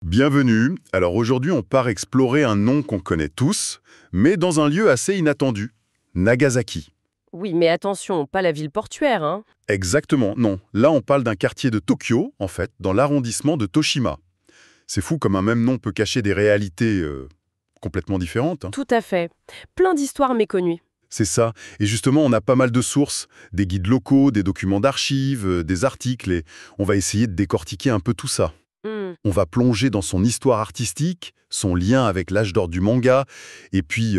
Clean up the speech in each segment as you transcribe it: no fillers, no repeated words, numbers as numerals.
Bienvenue. Alors aujourd'hui, on part explorer un nom qu'on connaît tous, mais dans un lieu assez inattendu. Nagasaki. Oui, mais attention, pas la ville portuaire, hein. Exactement, non. Là, on parle d'un quartier de Tokyo, en fait, dans l'arrondissement de Toshima. C'est fou comme un même nom peut cacher des réalités complètement différentes, hein. Tout à fait. Plein d'histoires méconnues. C'est ça. Et justement, on a pas mal de sources, des guides locaux, des documents d'archives, des articles, et on va essayer de décortiquer un peu tout ça. Hmm. On va plonger dans son histoire artistique, son lien avec l'âge d'or du manga, et puis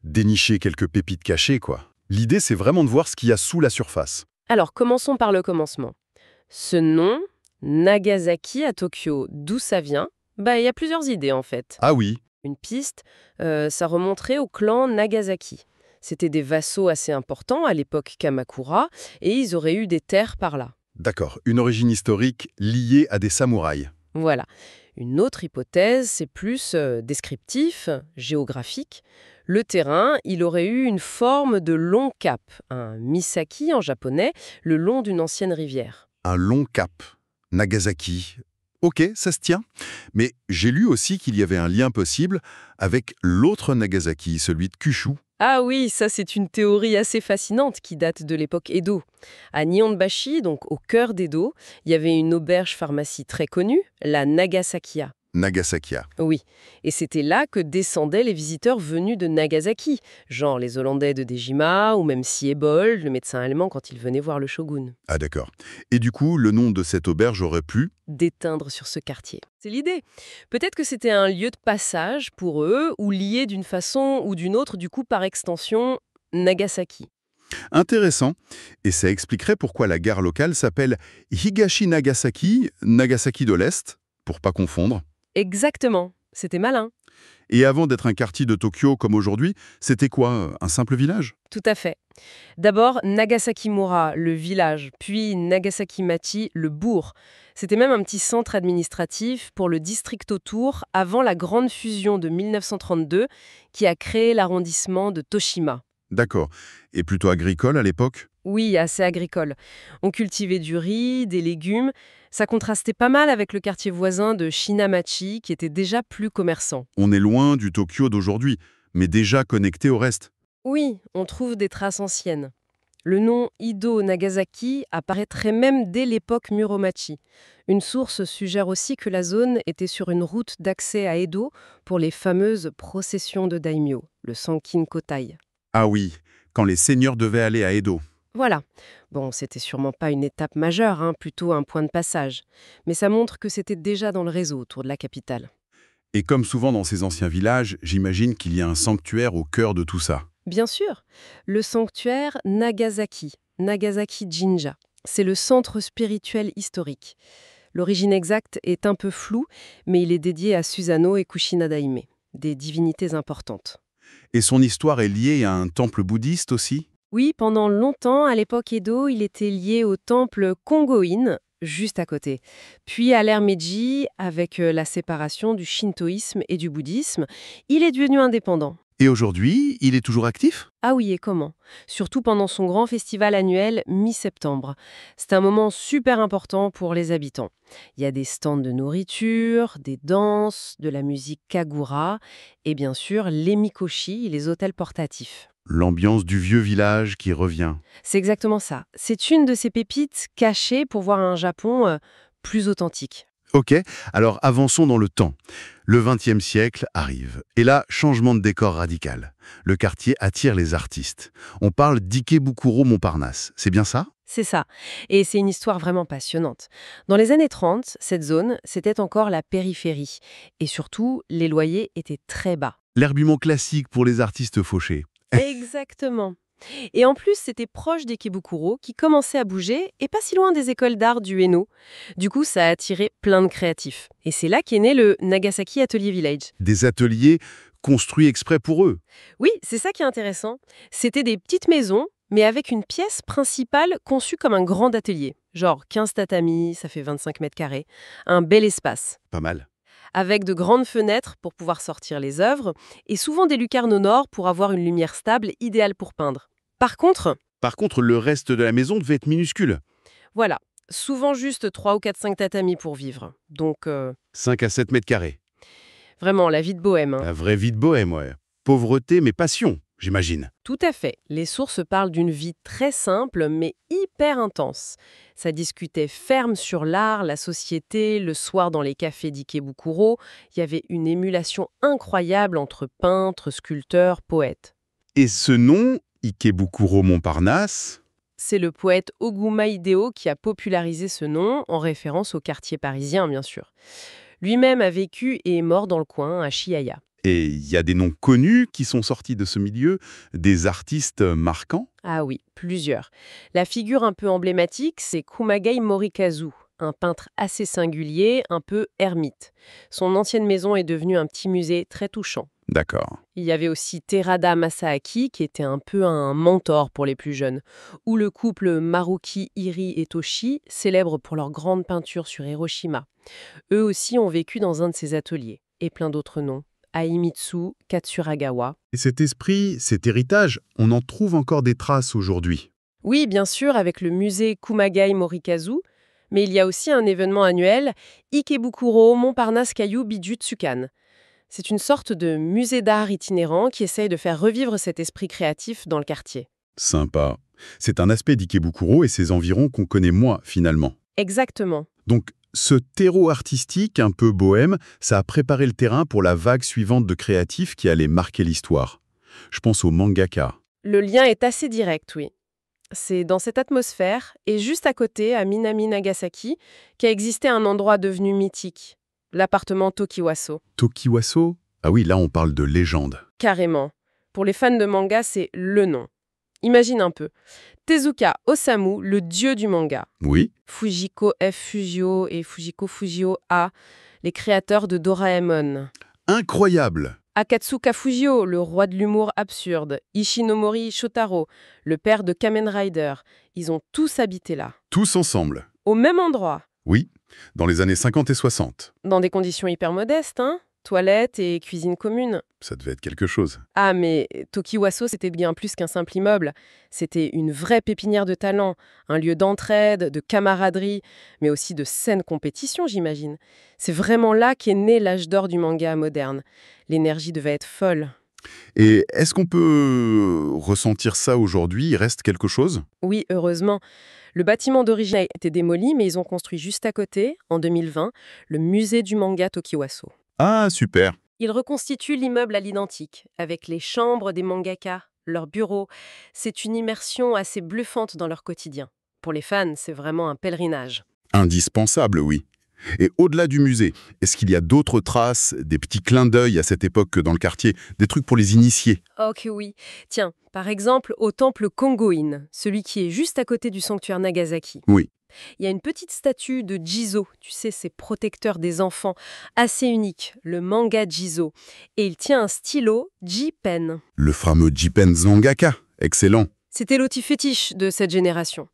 dénicher quelques pépites cachées, quoi. L'idée, c'est vraiment de voir ce qu'il y a sous la surface. Alors, commençons par le commencement. Ce nom, Nagasaki à Tokyo, d'où ça vient? Il y a plusieurs idées en fait. Ah oui, Une piste, ça remonterait au clan Nagasaki. C'était des vassaux assez importants à l'époque Kamakura, et ils auraient eu des terres par là. d'accord, une origine historique liée à des samouraïs. Voilà. Une autre hypothèse, c'est plus descriptif, géographique. Le terrain, il aurait eu une forme de long cap, un misaki en japonais, le long d'une ancienne rivière. Un long cap, Nagasaki. Ok, ça se tient. Mais j'ai lu aussi qu'il y avait un lien possible avec l'autre Nagasaki, celui de Kyushu. Ah oui, ça c'est une théorie assez fascinante qui date de l'époque Edo. À Nihonbashi, donc au cœur d'Edo, il y avait une auberge-pharmacie très connue, la Nagasakiya. Nagasakiya. Oui, et c'était là que descendaient les visiteurs venus de Nagasaki, genre les Hollandais de Dejima ou même Siebold, le médecin allemand quand il venait voir le shogun. Ah d'accord. Et du coup, le nom de cette auberge aurait pu... D'éteindre sur ce quartier. C'est l'idée. Peut-être que c'était un lieu de passage pour eux, ou lié d'une façon ou d'une autre, du coup par extension, Nagasaki. Intéressant. Et ça expliquerait pourquoi la gare locale s'appelle Higashi Nagasaki, Nagasaki de l'Est, pour pas confondre. Exactement. C'était malin. Et avant d'être un quartier de Tokyo comme aujourd'hui, c'était quoi, un simple village? Tout à fait. D'abord, Nagasaki-Mura, le village, puis Nagasaki-Machi, le bourg. C'était même un petit centre administratif pour le district autour avant la grande fusion de 1932 qui a créé l'arrondissement de Toshima. D'accord. Et plutôt agricole à l'époque? Oui, assez agricole. On cultivait du riz, des légumes. Ça contrastait pas mal avec le quartier voisin de Shinamachi qui était déjà plus commerçant. On est loin du Tokyo d'aujourd'hui, mais déjà connecté au reste. Oui, on trouve des traces anciennes. Le nom Ido Nagasaki apparaîtrait même dès l'époque Muromachi. Une source suggère aussi que la zone était sur une route d'accès à Edo pour les fameuses processions de daimyo, le Sankin Kotai. Ah oui, quand les seigneurs devaient aller à Edo. Voilà. Bon, c'était sûrement pas une étape majeure, hein, plutôt un point de passage. Mais ça montre que c'était déjà dans le réseau autour de la capitale. Et comme souvent dans ces anciens villages, j'imagine qu'il y a un sanctuaire au cœur de tout ça. Bien sûr, le sanctuaire Nagasaki, Nagasaki Jinja. C'est le centre spirituel historique. L'origine exacte est un peu floue, mais il est dédié à Susanoo et Kushina Daime, des divinités importantes. Et son histoire est liée à un temple bouddhiste aussi? Oui, pendant longtemps, à l'époque Edo, il était lié au temple Kongo-in, juste à côté. Puis à l'ère Meiji, avec la séparation du shintoïsme et du bouddhisme, il est devenu indépendant. Et aujourd'hui, il est toujours actif? Ah oui, et comment? Surtout pendant son grand festival annuel mi-septembre. C'est un moment super important pour les habitants. Il y a des stands de nourriture, des danses, de la musique kagura et bien sûr les mikoshi, les hôtels portatifs. L'ambiance du vieux village qui revient. C'est exactement ça. C'est une de ces pépites cachées pour voir un Japon plus authentique. Ok, alors avançons dans le temps. Le XXe siècle arrive. Et là, changement de décor radical. Le quartier attire les artistes. On parle d'Ikebukuro Montparnasse. C'est bien ça? C'est ça. Et c'est une histoire vraiment passionnante. Dans les années 30, cette zone, c'était encore la périphérie. Et surtout, les loyers étaient très bas. L'herbument classique pour les artistes fauchés. Exactement. Et en plus, c'était proche des Kibukuro qui commençaient à bouger et pas si loin des écoles d'art du Ueno. Du coup, ça a attiré plein de créatifs. Et c'est là qu'est né le Nagasaki Atelier Village. Des ateliers construits exprès pour eux. Oui, c'est ça qui est intéressant. C'était des petites maisons, mais avec une pièce principale conçue comme un grand atelier. Genre 15 tatamis, ça fait 25 mètres carrés. Un bel espace. Pas mal. Avec de grandes fenêtres pour pouvoir sortir les œuvres, et souvent des lucarnes au nord pour avoir une lumière stable idéale pour peindre. Par contre, Par contre, le reste de la maison devait être minuscule. voilà, souvent juste 3 ou 4, 5 tatamis pour vivre. Donc, 5 à 7 mètres carrés. vraiment, la vie de bohème, hein. La vraie vie de bohème, ouais. Pauvreté, mais passion, j'imagine. Tout à fait. Les sources parlent d'une vie très simple, mais hyper intense. Ça discutait ferme sur l'art, la société, le soir dans les cafés d'Ikebukuro. Il y avait une émulation incroyable entre peintres, sculpteurs, poètes. Et ce nom, Ikebukuro Montparnasse, C'est le poète Oguma Hideo qui a popularisé ce nom, en référence au quartier parisien, bien sûr. Lui-même a vécu et est mort dans le coin, à Chiaya. et il y a des noms connus qui sont sortis de ce milieu, des artistes marquants. Ah oui, plusieurs. La figure un peu emblématique, c'est Kumagai Morikazu, un peintre assez singulier, un peu ermite. Son ancienne maison est devenue un petit musée très touchant. D'accord. Il y avait aussi Terada Masaaki, qui était un peu un mentor pour les plus jeunes, ou le couple Maruki Iri et Toshi, célèbres pour leur grande peinture sur Hiroshima. Eux aussi ont vécu dans un de ses ateliers, et plein d'autres noms. Aimitsu, Katsuragawa. Et cet esprit, cet héritage, on en trouve encore des traces aujourd'hui. Oui, bien sûr, avec le musée Kumagai Morikazu, mais il y a aussi un événement annuel, Ikebukuro Montparnasse Kayu Bijutsukan. C'est une sorte de musée d'art itinérant qui essaye de faire revivre cet esprit créatif dans le quartier. Sympa. C'est un aspect d'Ikebukuro et ses environs qu'on connaît moins, finalement. Exactement. Donc, ce terreau artistique un peu bohème, ça a préparé le terrain pour la vague suivante de créatifs qui allait marquer l'histoire. Je pense au mangaka. Le lien est assez direct, oui. C'est dans cette atmosphère, et juste à côté, à Minami Nagasaki, qu'a existé un endroit devenu mythique, l'appartement Tokiwaso. Tokiwaso? Ah oui, là on parle de légende. Carrément. Pour les fans de manga, c'est le nom. Imagine un peu. Tezuka Osamu, le dieu du manga. Oui, Fujiko F. Fujio et Fujiko Fujio A, les créateurs de Doraemon. incroyable. Akatsuka Fujio, le roi de l'humour absurde. Ishinomori Shotaro, le père de Kamen Rider. Ils ont tous habité là. Tous ensemble. Au même endroit. Oui, dans les années 50 et 60. Dans des conditions hyper modestes, hein. Toilettes et cuisine commune. Ça devait être quelque chose. Ah, mais Tokiwaso, c'était bien plus qu'un simple immeuble. C'était une vraie pépinière de talent, un lieu d'entraide, de camaraderie, mais aussi de saine compétition, j'imagine. C'est vraiment là qu'est né l'âge d'or du manga moderne. L'énergie devait être folle. Et est-ce qu'on peut ressentir ça aujourd'hui? Il reste quelque chose? Oui, heureusement. Le bâtiment d'origine a été démoli, mais ils ont construit juste à côté, en 2020, le musée du manga Tokiwaso. Ah, super. Ils reconstituent l'immeuble à l'identique, avec les chambres des mangaka, leurs bureaux. C'est une immersion assez bluffante dans leur quotidien. Pour les fans, c'est vraiment un pèlerinage. Indispensable, oui. Et au-delà du musée, est-ce qu'il y a d'autres traces, des petits clins d'œil à cette époque dans le quartier, des trucs pour les initiés? Oh que oui. Tiens, par exemple, au temple Kongo-in, celui qui est juste à côté du sanctuaire Nagasaki. Oui. Il y a une petite statue de Jizo, tu sais, ces protecteurs des enfants, assez unique, le manga Jizo. Et il tient un stylo J-Pen. Le fameux Jipen Zangaka. Excellent. C'était l'outil fétiche de cette génération.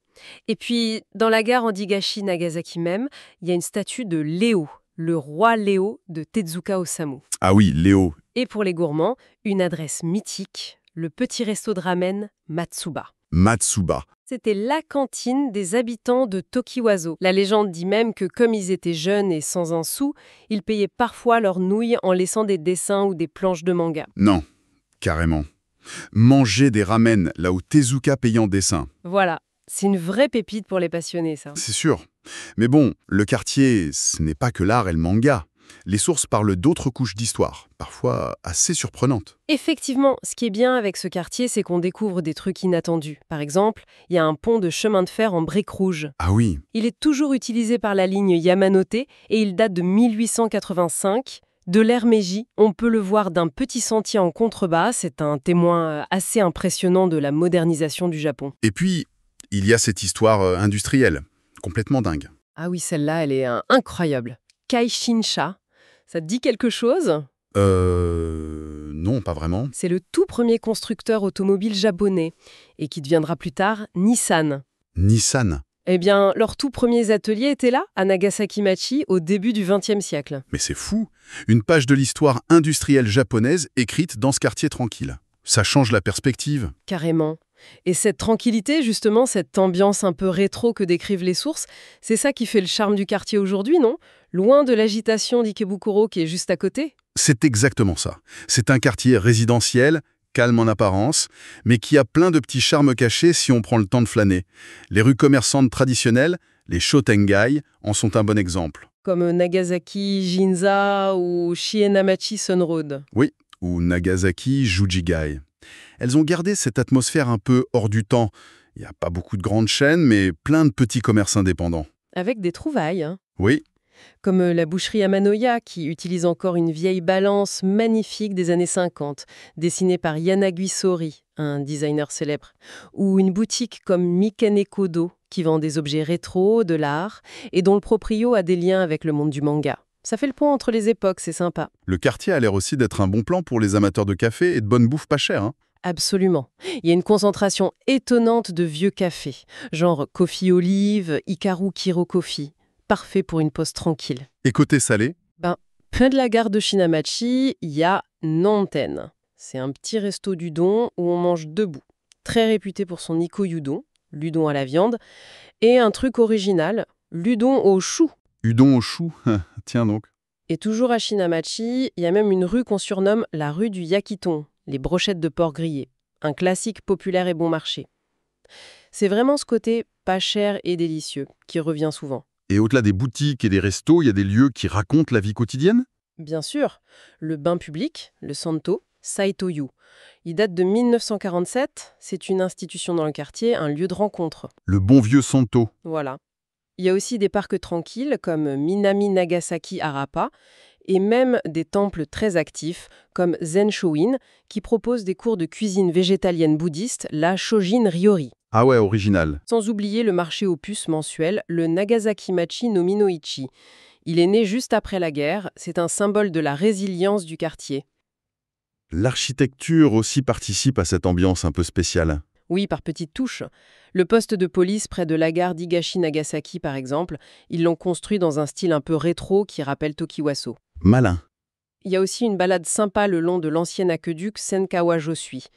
Et puis, dans la gare Andigashi Nagasaki même, il y a une statue de Léo, le roi Léo de Tezuka Osamu. Ah oui, Léo. Et pour les gourmands, une adresse mythique, le petit resto de ramen Matsuba. Matsuba. C'était la cantine des habitants de Tokiwaso. La légende dit même que comme ils étaient jeunes et sans un sou, ils payaient parfois leurs nouilles en laissant des dessins ou des planches de manga. Non, carrément. Manger des ramen là où Tezuka payait en dessin. Voilà, c'est une vraie pépite pour les passionnés, ça. C'est sûr. Mais bon, le quartier, ce n'est pas que l'art et le manga. Les sources parlent d'autres couches d'histoire, parfois assez surprenantes. Effectivement, ce qui est bien avec ce quartier, c'est qu'on découvre des trucs inattendus. Par exemple, il y a un pont de chemin de fer en briques rouges. Ah oui, Il est toujours utilisé par la ligne Yamanote et il date de 1885. De l'ère Meiji, on peut le voir d'un petit sentier en contrebas. C'est un témoin assez impressionnant de la modernisation du Japon. et puis, il y a cette histoire industrielle, complètement dingue. Ah oui, celle-là, elle est incroyable. Kaishinsha, ça te dit quelque chose? Non, pas vraiment. C'est le tout premier constructeur automobile japonais et qui deviendra plus tard Nissan. Nissan. Eh bien, leurs tout premiers ateliers étaient là, à Nagasaki-machi, au début du XXe siècle. Mais c'est fou. Une page de l'histoire industrielle japonaise écrite dans ce quartier tranquille. Ça change la perspective. Carrément. Et cette tranquillité, justement, cette ambiance un peu rétro que décrivent les sources, c'est ça qui fait le charme du quartier aujourd'hui, non? Loin de l'agitation d'Ikebukuro qui est juste à côté. C'est exactement ça. C'est un quartier résidentiel, calme en apparence, mais qui a plein de petits charmes cachés si on prend le temps de flâner. Les rues commerçantes traditionnelles, les Shotengai, en sont un bon exemple. Comme Nagasaki Ginza ou Shienamachi Sun Road. Oui, ou Nagasaki Jujigai. Elles ont gardé cette atmosphère un peu hors du temps. Il n'y a pas beaucoup de grandes chaînes, mais plein de petits commerces indépendants. Avec des trouvailles, hein. Oui, Comme la boucherie Amanoya, qui utilise encore une vieille balance magnifique des années 50, dessinée par Yanagui Sori, un designer célèbre. Ou une boutique comme Mikane Kodo, qui vend des objets rétro, de l'art, et dont le proprio a des liens avec le monde du manga. Ça fait le pont entre les époques, c'est sympa. le quartier a l'air aussi d'être un bon plan pour les amateurs de café et de bonne bouffe pas chère, hein. Absolument. Il y a une concentration étonnante de vieux cafés, genre Coffee Olive, Hikaru Kiro Coffee. Parfait pour une pause tranquille. Et côté salé, Près de la gare de Shinamachi, il y a Nanten. C'est un petit resto d'udon où on mange debout. Très réputé pour son Nikko Udon, l'udon à la viande, et un truc original, l'udon au chou. udon au chou, tiens donc. Et toujours à Shinamachi, il y a même une rue qu'on surnomme la rue du Yakiton, les brochettes de porc grillées. Un classique populaire et bon marché. C'est vraiment ce côté pas cher et délicieux qui revient souvent. Et au-delà des boutiques et des restos, il y a des lieux qui racontent la vie quotidienne? Bien sûr, le bain public, le Santo, Saitoyu. Il date de 1947, c'est une institution dans le quartier, un lieu de rencontre. Le bon vieux Santo. Voilà. Il y a aussi des parcs tranquilles comme Minami Nagasaki Arapa et même des temples très actifs comme Zen Shoin qui proposent des cours de cuisine végétalienne bouddhiste, la Shojin Ryori. Ah ouais, original. Sans oublier le marché aux puces mensuel, le Nagasaki Machi no Minoichi. Il est né juste après la guerre, c'est un symbole de la résilience du quartier. L'architecture aussi participe à cette ambiance un peu spéciale. Oui, par petites touches. Le poste de police près de la gare d'Higashi-Nagasaki, par exemple, ils l'ont construit dans un style un peu rétro qui rappelle Tokiwaso. Malin. Il y a aussi une balade sympa le long de l'ancien aqueduc Senkawa-Josui.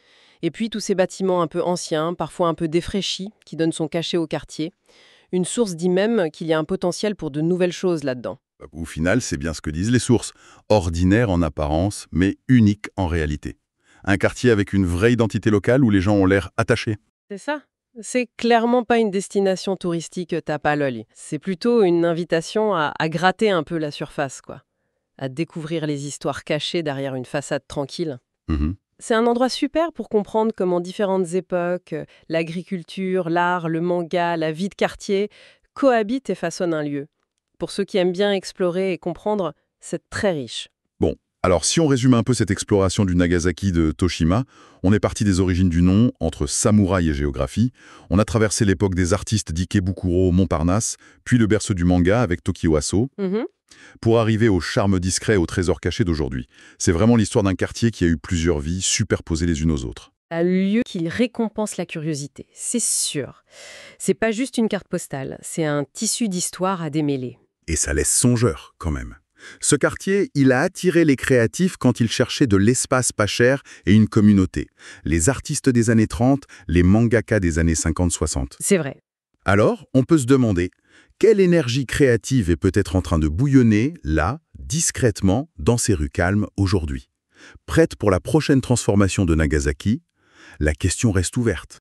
Et puis tous ces bâtiments un peu anciens, parfois un peu défraîchis, qui donnent son cachet au quartier. Une source dit même qu'il y a un potentiel pour de nouvelles choses là-dedans. Au final, c'est bien ce que disent les sources. Ordinaire en apparence, mais unique en réalité. Un quartier avec une vraie identité locale où les gens ont l'air attachés. C'est ça. C'est clairement pas une destination touristique tape à l'œil. C'est plutôt une invitation à gratter un peu la surface, quoi. À découvrir les histoires cachées derrière une façade tranquille. Mhm. C'est un endroit super pour comprendre comment différentes époques, l'agriculture, l'art, le manga, la vie de quartier, cohabitent et façonnent un lieu. Pour ceux qui aiment bien explorer et comprendre, c'est très riche. Bon, alors si on résume un peu cette exploration du Nagasaki de Toshima, on est parti des origines du nom, entre samouraï et géographie. On a traversé l'époque des artistes d'Ikebukuro au Montparnasse, puis le berceau du manga avec Tokiwaso, pour arriver au charme discret et au trésor caché d'aujourd'hui. C'est vraiment l'histoire d'un quartier qui a eu plusieurs vies superposées les unes aux autres. Un lieu qui récompense la curiosité, c'est sûr. C'est pas juste une carte postale, c'est un tissu d'histoire à démêler. Et ça laisse songeur, quand même. Ce quartier, il a attiré les créatifs quand ils cherchaient de l'espace pas cher et une communauté. Les artistes des années 30, les mangakas des années 50-60. C'est vrai. Alors, on peut se demander, quelle énergie créative est peut-être en train de bouillonner, là, discrètement, dans ces rues calmes aujourd'hui? Prête pour la prochaine transformation de Nagasaki? La question reste ouverte.